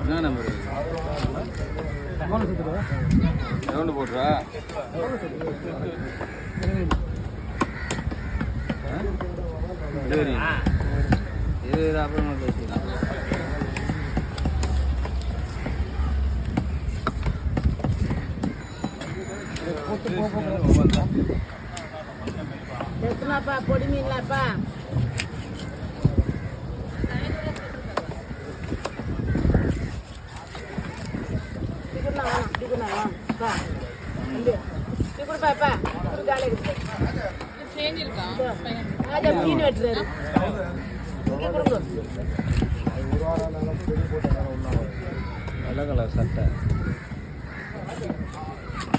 என்ன number round போட்டுறா சரி இது அப்புறமா பேசிக்கலாம். எத்தனாப்பா பொடி மீன்லாப்பா மீன் வெட்டுறாரு வெள்ளை கலர் சட்டை